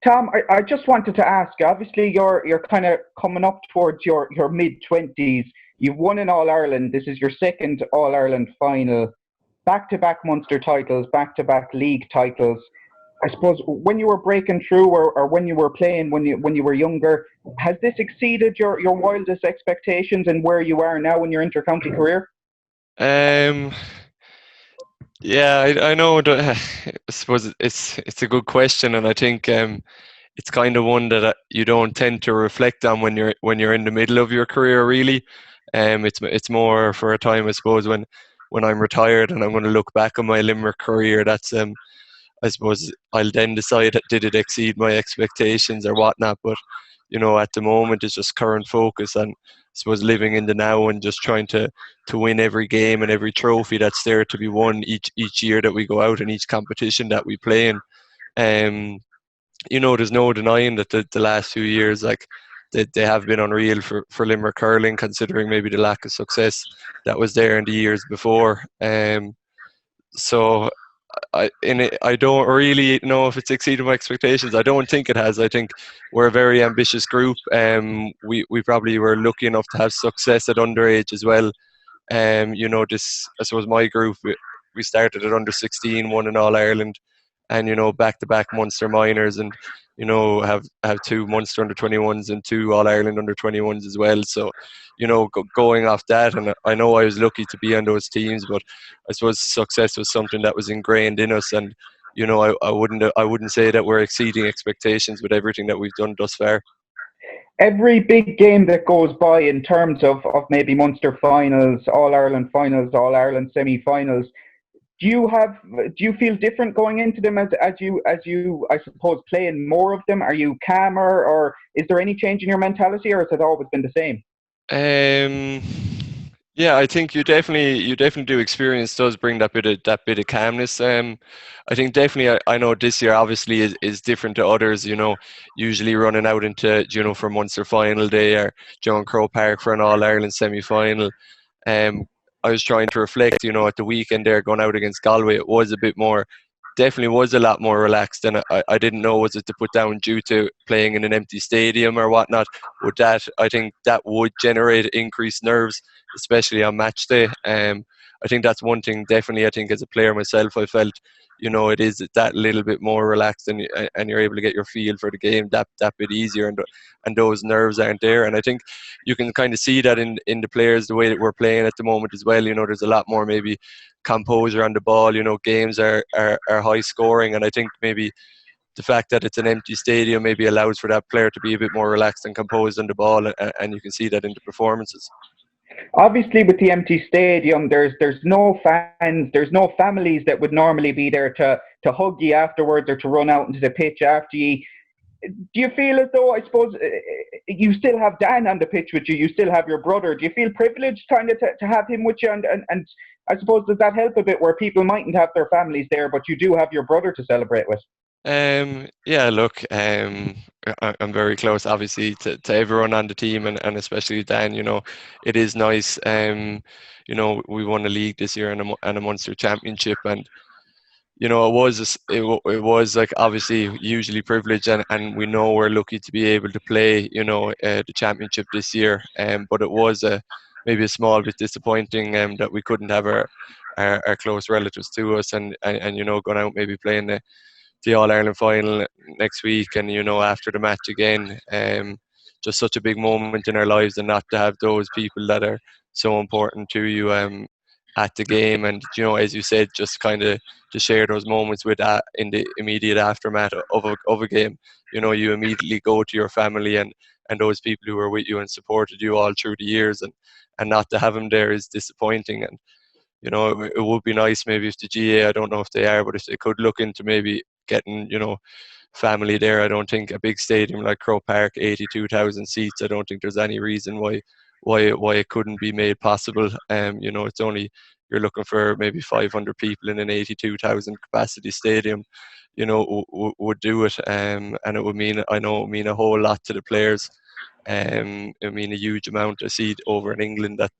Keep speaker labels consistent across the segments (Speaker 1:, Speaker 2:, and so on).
Speaker 1: Tom, I just wanted to ask. Obviously, you're kind of coming up towards your mid-20s. You've won an All Ireland. This is your second All Ireland final. Back-to-back Munster titles, back-to-back league titles. I suppose when you were breaking through, or when you were playing, when you were younger, has this exceeded your wildest expectations and where you are now in your inter-county career?
Speaker 2: Um, yeah, I know. I suppose it's a good question, and I think it's kind of one that you don't tend to reflect on when you're in the middle of your career, really. It's more for a time, I suppose, when I'm retired and I'm going to look back on my Limerick career. That's I suppose I'll then decide did it exceed my expectations or whatnot. But at the moment, it's just current focus and I suppose living in the now and just trying to win every game and every trophy that's there to be won each year that we go out and each competition that we play in. Um, there's no denying that the last few years, like they have been unreal for Limerick hurling, considering maybe the lack of success that was there in the years before. So I don't really know if it's exceeded my expectations. I don't think it has. I think we're a very ambitious group. We probably were lucky enough to have success at underage as well. This, I suppose, my group, we started at under 16, won in All Ireland, and back to back Munster minors, and have two Munster under 21s and two All Ireland under 21s as well. So going off that, and I know I was lucky to be on those teams, but I suppose success was something that was ingrained in us, and I wouldn't say that we're exceeding expectations with everything that we've done thus far.
Speaker 1: Every big game that goes by in terms of maybe Munster finals, All Ireland finals, All Ireland semi-finals, do you feel different going into them as you I suppose play in more of them? Are you calmer, or is there any change in your mentality, or has it always been the same?
Speaker 2: Um, yeah, I think you definitely do experience does bring that bit of calmness. I think definitely I know this year obviously is different to others. Usually running out into for Munster final day or John Crow Park for an All Ireland semi final. Um, I was trying to reflect, at the weekend there going out against Galway, it was a bit more, definitely was a lot more relaxed, and I didn't know was it to put down due to playing in an empty stadium or whatnot. Would that I think that would generate increased nerves, especially on match day. I think that's one thing. Definitely, I think as a player myself, I felt it is that little bit more relaxed, and you're able to get your feel for the game that bit easier, and those nerves aren't there. And I think you can kind of see that in the players the way that we're playing at the moment as well. There's a lot more maybe composure on the ball. Games are high scoring, and I think maybe the fact that it's an empty stadium maybe allows for that player to be a bit more relaxed and composed on the ball, and you can see that in the performances.
Speaker 1: Obviously, with the empty stadium, there's no fans, there's no families that would normally be there to hug you afterwards or to run out into the pitch after you. Do you feel as though, I suppose, you still have Dan on the pitch with you, you still have your brother? Do you feel privileged kind of to have him with you? And I suppose, does that help a bit where people mightn't have their families there, but you do have your brother to celebrate with?
Speaker 2: Yeah, look, I'm very close, obviously, to everyone on the team, and especially Dan. It is nice. We won a league this year and a Munster championship, and it was like obviously hugely privileged, and we know we're lucky to be able to play, the championship this year. But it was maybe a small bit disappointing that we couldn't have our close relatives to us, and going out maybe playing the All Ireland final next week, and after the match again. Just such a big moment in our lives, and not to have those people that are so important to you at the game, and as you said, just kind of to share those moments with in the immediate aftermath of a game. You immediately go to your family and those people who were with you and supported you all through the years, and not to have them there is disappointing. And it would be nice maybe if the GA, I don't know if they are, but if they could look into maybe getting family there. I don't think a big stadium like Crow Park, 82,000 seats, I don't think there's any reason why it couldn't be made possible. It's only, you're looking for maybe 500 people in an 82,000 capacity stadium. Would do it, and it would mean, I know it would mean a whole lot to the players. I mean a huge amount. I see it over in England that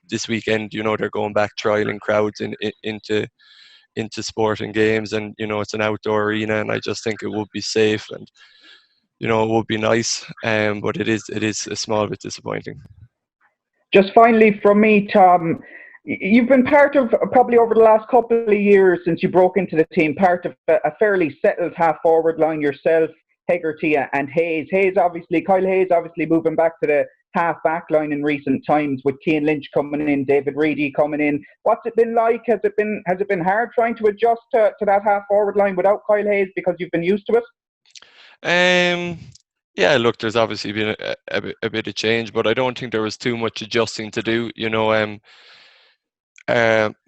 Speaker 2: this weekend, they're going back trialing crowds into sporting games, and it's an outdoor arena, and I just think it would be safe, and it would be nice, but it is a small bit disappointing.
Speaker 1: Just finally from me, Tom, you've been part of, probably over the last couple of years since you broke into the team, part of a fairly settled half-forward line yourself, Hegarty and Hayes. Kyle Hayes obviously moving back to the half-back line in recent times with Cian Lynch coming in, David Reedy coming in. What's it been like? Has it been hard trying to adjust to that half-forward line without Kyle Hayes because you've been used to it?
Speaker 2: Yeah, look, there's obviously been a bit of change, but I don't think there was too much adjusting to do.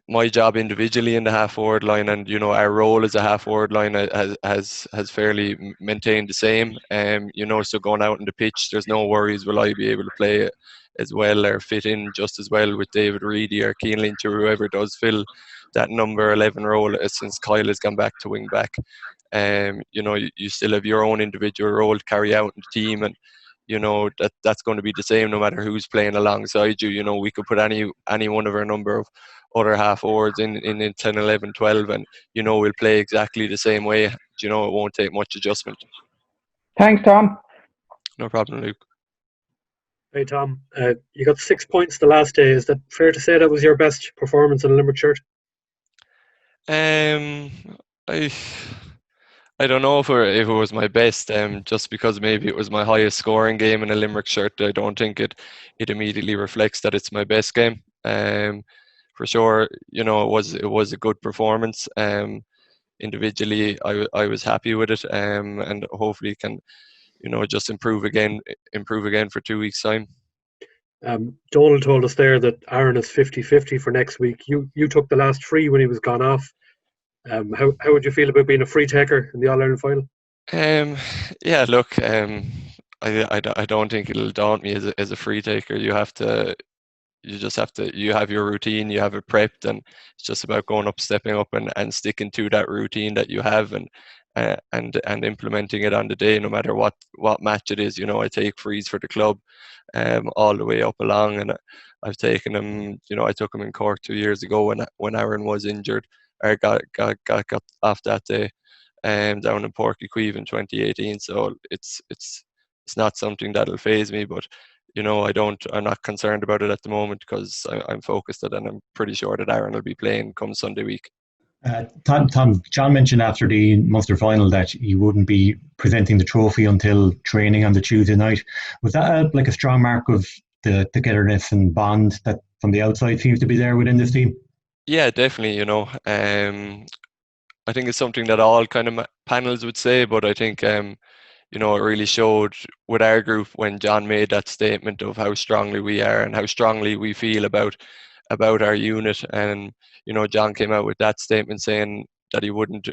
Speaker 2: My job individually in the half forward line, and our role as a half forward line has fairly maintained the same. So going out on the pitch, there's no worries. Will I be able to play as well or fit in just as well with David Reedy or Cian Lynch or whoever does fill that number 11 role since Kyle has gone back to wing back? You still have your own individual role to carry out in the team, and that's going to be the same no matter who's playing alongside you. We could put any one of our number of other half forwards in 10, 11, 12, and we'll play exactly the same way. It won't take much adjustment.
Speaker 1: Thanks, Tom.
Speaker 2: No problem, Luke.
Speaker 3: Hey, Tom, you got 6 points the last day. Is that fair to say that was your best performance in a Limerick shirt?
Speaker 2: I don't know if it was my best, just because maybe it was my highest scoring game in a Limerick shirt. I don't think it immediately reflects that it's my best game. For sure, it was a good performance. Individually, I was happy with it, and hopefully can just improve again for 2 weeks' time.
Speaker 3: Donald told us there that Aaron is 50-50 for next week. You took the last free when he was gone off. How would you feel about being a free taker in the All-Ireland final?
Speaker 2: Yeah, look, I don't think it'll daunt me as a free taker. You have your routine, you have it prepped, and it's just about going up, stepping up, and sticking to that routine that you have, and implementing it on the day, no matter what match it is. I take frees for the club, all the way up along, and I've taken them. I took them in Cork 2 years ago when Aaron was injured, or got off that day, down in Porky Queeve in 2018. So it's not something that'll faze me, but I'm not concerned about it at the moment because I'm focused on it, and I'm pretty sure that Aaron will be playing come Sunday week.
Speaker 4: Tom, John mentioned after the Munster final that you wouldn't be presenting the trophy until training on the Tuesday night. Was that like a strong mark of the togetherness and bond that from the outside seems to be there within this team?
Speaker 2: Yeah, definitely. I think it's something that all kind of panels would say, but I think it really showed with our group when John made that statement of how strongly we are and how strongly we feel about our unit. And John came out with that statement saying that he wouldn't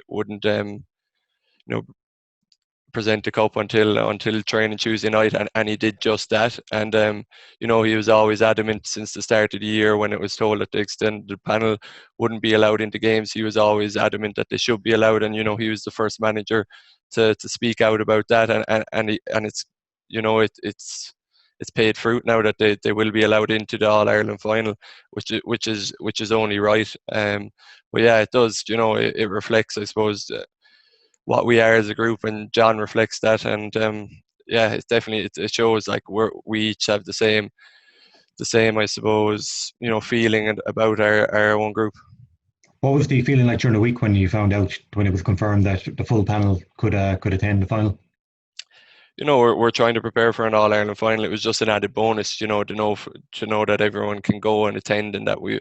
Speaker 2: present the cup until training Tuesday night, and he did just that. And he was always adamant since the start of the year when it was told that the extended panel wouldn't be allowed into games. He was always adamant that they should be allowed, and he was the first manager to speak out about that, and it's paid fruit now that they will be allowed into the All-Ireland final, which is only right. But yeah, it does. It reflects, I suppose, what we are as a group, and John reflects that. And yeah, it's definitely it shows like we each have the same, I suppose, feeling about our own group.
Speaker 4: What was the feeling like during the week when you found out, when it was confirmed that the full panel could attend the final?
Speaker 2: We're trying to prepare for an All-Ireland final. It was just an added bonus, to know that everyone can go and attend, and that we'll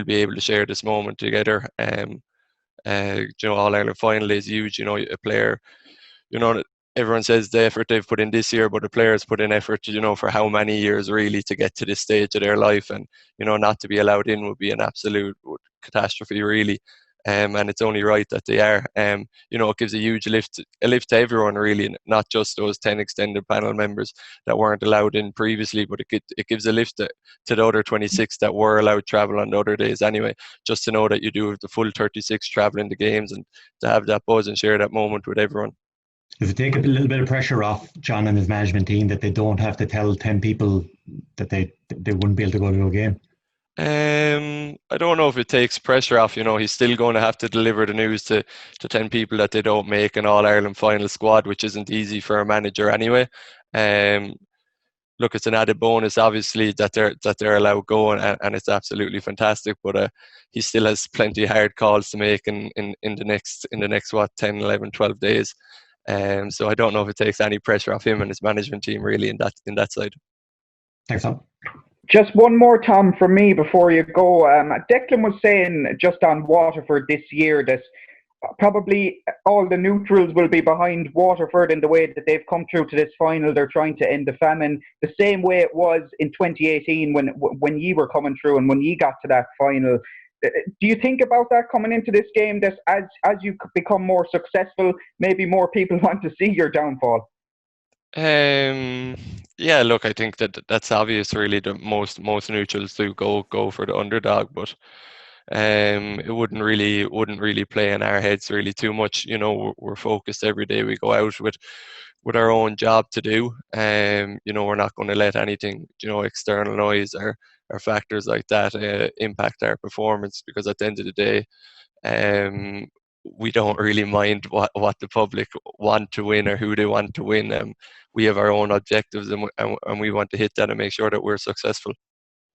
Speaker 2: be able to share this moment together. All-Ireland final is huge. A player, everyone says the effort they've put in this year, but the players put in effort, for how many years really to get to this stage of their life, and not to be allowed in would be an absolute catastrophe, really. And it's only right that they are. It gives a huge lift to everyone, really, not just those 10 extended panel members that weren't allowed in previously, but it gives a lift to the other 26 that were allowed travel on the other days anyway, just to know that you do have the full 36 traveling the games, and to have that buzz and share that moment with everyone.
Speaker 4: Does it take a little bit of pressure off John and his management team that they don't have to tell 10 people that they wouldn't be able to go to a game?
Speaker 2: I don't know if it takes pressure off. He's still going to have to deliver the news to 10 people that they don't make an All-Ireland final squad, which isn't easy for a manager anyway. Look, it's an added bonus, obviously, that they're allowed go, and it's absolutely fantastic. But he still has plenty of hard calls to make in the next what 10, 11, 12 days. So I don't know if it takes any pressure off him and his management team really in that side.
Speaker 4: Thanks, Tom.
Speaker 1: Just one more, Tom, from me before you go. Declan was saying just on Waterford this year that probably all the neutrals will be behind Waterford in the way that they've come through to this final. They're trying to end the famine the same way it was in 2018 when you were coming through and when you got to that final. Do you think about that coming into this game, that as you become more successful, maybe more people want to see your downfall?
Speaker 2: Yeah, look, I think that's obvious. Really, the most neutrals do go for the underdog, but it wouldn't really play in our heads really too much. We're focused every day. We go out with our own job to do. We're not going to let anything, external noise or factors like that impact our performance, because at the end of the day, we don't really mind what the public want to win or who they want to win. We have our own objectives, and we want to hit that and make sure that we're successful.